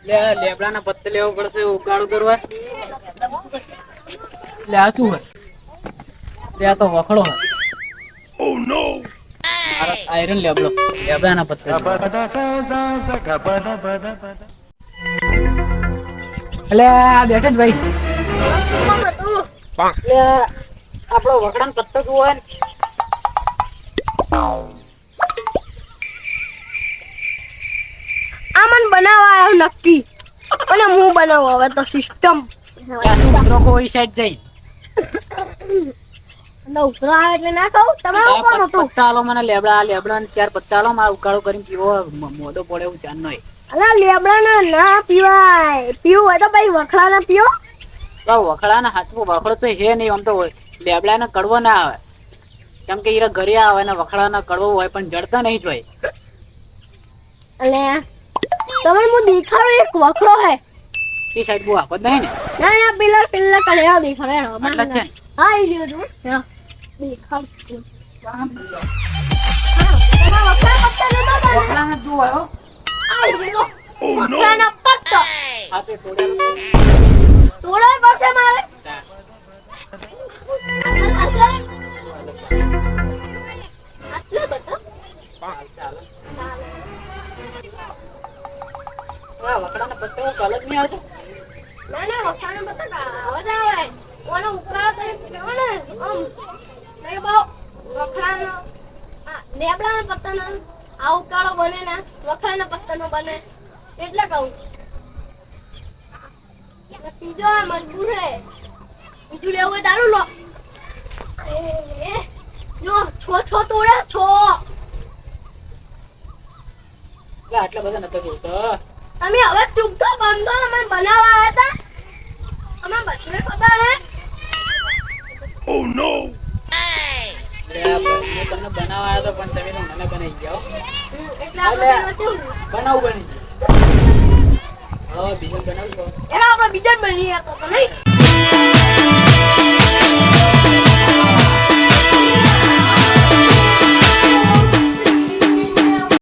લે લેબડાના પત્તે લેવો પડશે ઉકાળું કરવા. લે આ શું હે? લે આ તો વખડો હે. ઓ નો. આયરન લેબડો લેબડાના પત્તે. એટલે આ બેઠે જ ભાઈ. કોમ હતું? એટલે આપણો વખડાનો પત્તો જોવો હે ને. આ મન બનાવવા આવ્યો નક્કી. અને હું બનાવું હવે તો સિસ્ટમ. ત્યાં શું ઉતરો કોઈ સાઈડ જઈ. ઉતરા આવે એટલે ના કહું. તમારું કોમ હતું? પત્તા આલો મને લેબડા ને 4 પત્તા આલો મારે ઉકાળો કરીને પીવો મોઢો પડે એવું ચાન નહી. અલા લેબડા ના પીવાય. પીવું હોય તો ભાઈ વખડા ના પીઓ. વખડા ના હાથમાં વખડો તો હે નહીં. આમ તો લેબડા ને કડવો ના આવે. કેમ કે ઈરા ઘરે આવે ને વખડા ના કડવો હોય પણ જડતા નહીં જોઈ. અલે તમે હું દેખાડું એક વખડો હે. ઈ સાઈડ બુ આપો નહીં ને. ના પેલા કડ્યા દેખાડે. એટલે છે ને. હા ઈ લ્યો તું. હા દેખાડ. વખડા ને જો આવ્યો. આ લ્યો. વખડાના પત્તો. હાથે તોડે. તોડાય પડશે મારે. આટલા બધા. વખડાના પત્તો કલર નહીં આવતો. ના વખાણ બતા આવાજ આવે ઓનો ઉકળા તો કેવો ને આમ નહીં બહુ વખણાનો લેબડાના પત્તાનો આ ઉકાળો બને ને વખણાના પત્તાનો બને એટલે કહું ત્રીજો મજબૂર હે બીજું લેવું હોય દારૂ લો જો છો તોડે છો આટલા બધા નતો જોતો. તમે હવે ચૂપ તો બંધો અમે બનાવવા આવ્યા હતા અમે બધાને ખબર હે. ઓ નો. હું તમને બનાવવા આવ્યો તો પણ તમે તો મને બનાવી ગયા. એટલે આપણે બનાવું બની. હા બીજું બનાવજો. એના આપણે બીજા બની રહ્યા તો નહીં.